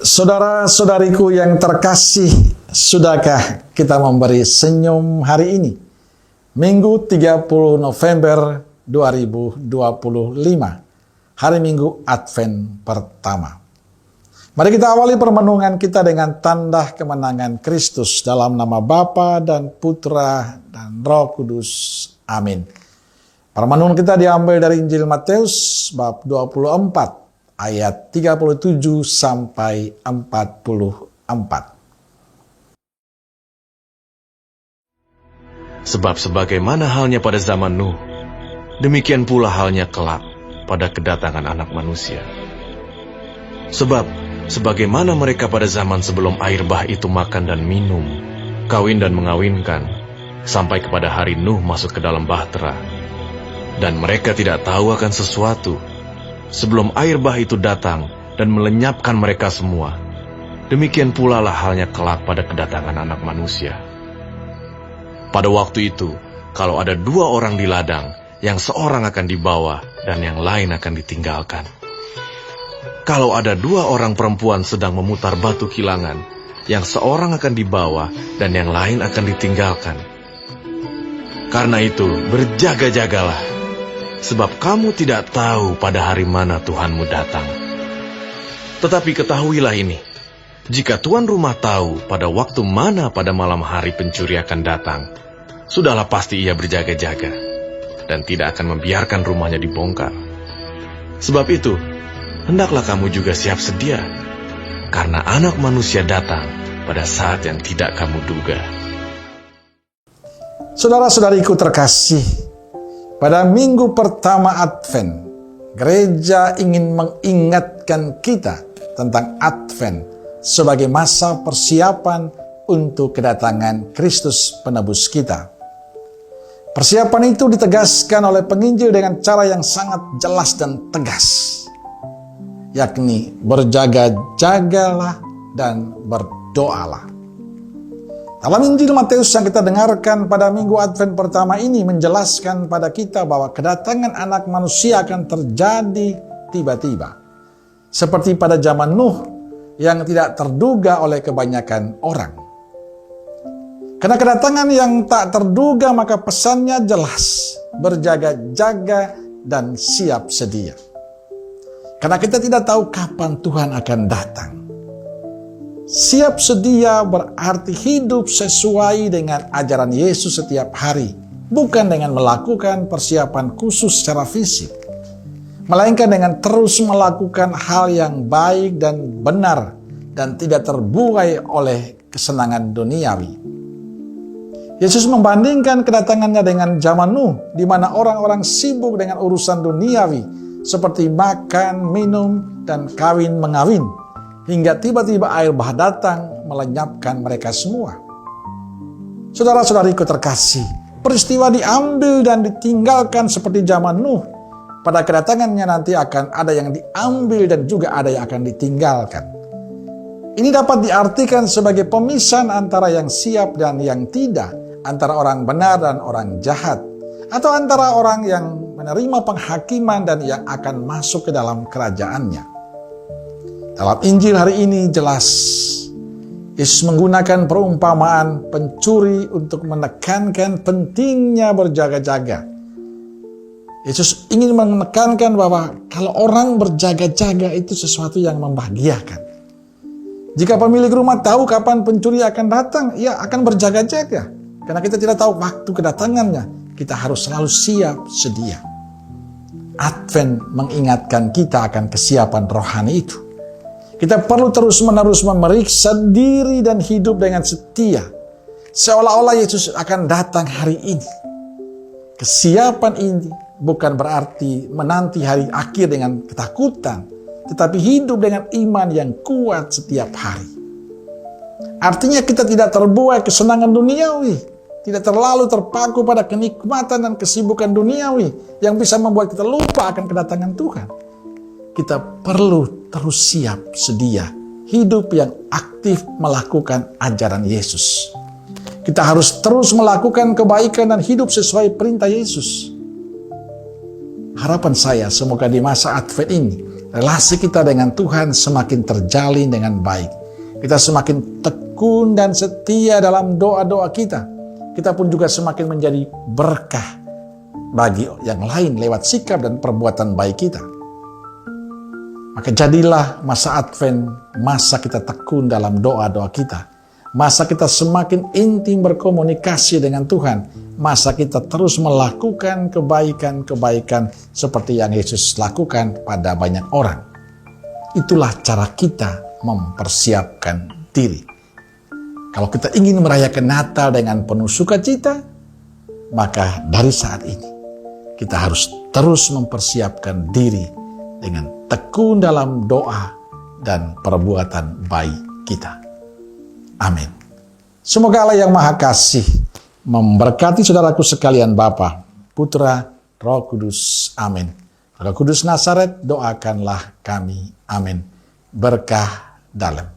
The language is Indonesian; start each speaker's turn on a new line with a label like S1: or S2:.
S1: Saudara-saudariku yang terkasih, sudahkah kita memberi senyum hari ini? Minggu 30 November 2025, hari Minggu Advent pertama. Mari kita awali permenungan kita dengan tanda kemenangan Kristus dalam nama Bapa dan Putra dan Roh Kudus. Amin. Permenungan kita diambil dari Injil Matius bab 24. Ayat 37 sampai 44.
S2: Sebab sebagaimana halnya pada zaman Nuh, demikian pula halnya kelak pada kedatangan Anak Manusia. Sebab sebagaimana mereka pada zaman sebelum air bah itu makan dan minum, kawin dan mengawinkan, sampai kepada hari Nuh masuk ke dalam bahtera, dan mereka tidak tahu akan sesuatu, sebelum air bah itu datang dan melenyapkan mereka semua, demikian pula lah halnya kelak pada kedatangan Anak Manusia. Pada waktu itu, kalau ada dua orang di ladang, yang seorang akan dibawa dan yang lain akan ditinggalkan. Kalau ada dua orang perempuan sedang memutar batu kilangan, yang seorang akan dibawa dan yang lain akan ditinggalkan. Karena itu, berjaga-jagalah, sebab kamu tidak tahu pada hari mana Tuhanmu datang. Tetapi ketahuilah ini, jika tuan rumah tahu pada waktu mana pada malam hari pencuri akan datang, sudahlah pasti ia berjaga-jaga, dan tidak akan membiarkan rumahnya dibongkar. Sebab itu, hendaklah kamu juga siap sedia, karena Anak Manusia datang pada saat yang tidak kamu duga.
S1: Saudara-saudariku terkasih, pada minggu pertama Advent, gereja ingin mengingatkan kita tentang Advent sebagai masa persiapan untuk kedatangan Kristus penebus kita. Persiapan itu ditegaskan oleh penginjil dengan cara yang sangat jelas dan tegas, yakni berjaga-jagalah dan berdoalah. Dalam Injil Matius yang kita dengarkan pada minggu Advent pertama ini menjelaskan pada kita bahwa kedatangan Anak Manusia akan terjadi tiba-tiba. Seperti pada zaman Nuh yang tidak terduga oleh kebanyakan orang. Karena kedatangan yang tak terduga maka pesannya jelas, berjaga-jaga dan siap sedia. Karena kita tidak tahu kapan Tuhan akan datang. Siap sedia berarti hidup sesuai dengan ajaran Yesus setiap hari, bukan dengan melakukan persiapan khusus secara fisik, melainkan dengan terus melakukan hal yang baik dan benar dan tidak terbuai oleh kesenangan duniawi. Yesus membandingkan kedatangannya dengan zaman Nuh, di mana orang-orang sibuk dengan urusan duniawi seperti makan, minum, dan kawin mengawin, hingga tiba-tiba air bah datang melenyapkan mereka semua. Saudara-saudariku terkasih, peristiwa diambil dan ditinggalkan seperti zaman Nuh. Pada kedatangannya nanti akan ada yang diambil dan juga ada yang akan ditinggalkan. Ini dapat diartikan sebagai pemisahan antara yang siap dan yang tidak, antara orang benar dan orang jahat, atau antara orang yang menerima penghakiman dan yang akan masuk ke dalam kerajaannya. Dalam Injil hari ini jelas, Yesus menggunakan perumpamaan pencuri untuk menekankan pentingnya berjaga-jaga. Yesus ingin menekankan bahwa kalau orang berjaga-jaga itu sesuatu yang membahagiakan. Jika pemilik rumah tahu kapan pencuri akan datang, ia akan berjaga-jaga. Karena kita tidak tahu waktu kedatangannya, kita harus selalu siap sedia. Advent mengingatkan kita akan kesiapan rohani itu. Kita perlu terus-menerus memeriksa diri dan hidup dengan setia, seolah-olah Yesus akan datang hari ini. Kesiapan ini bukan berarti menanti hari akhir dengan ketakutan, tetapi hidup dengan iman yang kuat setiap hari. Artinya kita tidak terbuai kesenangan duniawi, tidak terlalu terpaku pada kenikmatan dan kesibukan duniawi yang bisa membuat kita lupa akan kedatangan Tuhan. Kita perlu terus siap sedia, hidup yang aktif melakukan ajaran Yesus. Kita harus terus melakukan kebaikan dan hidup sesuai perintah Yesus. Harapan saya semoga di masa Advent ini relasi kita dengan Tuhan semakin terjalin dengan baik. Kita semakin tekun dan setia dalam doa-doa kita. Kita pun juga semakin menjadi berkah bagi yang lain lewat sikap dan perbuatan baik kita. Maka jadilah masa Advent, masa kita tekun dalam doa-doa kita. Masa kita semakin intim berkomunikasi dengan Tuhan. Masa kita terus melakukan kebaikan-kebaikan seperti yang Yesus lakukan pada banyak orang. Itulah cara kita mempersiapkan diri. Kalau kita ingin merayakan Natal dengan penuh sukacita, maka dari saat ini kita harus terus mempersiapkan diri dengan tekun dalam doa dan perbuatan baik kita. Amin. Semoga Allah yang Maha Kasih memberkati saudaraku sekalian, Bapa, Putra, Roh Kudus. Amin. Roh Kudus Nazaret, doakanlah kami. Amin. Berkah dalam.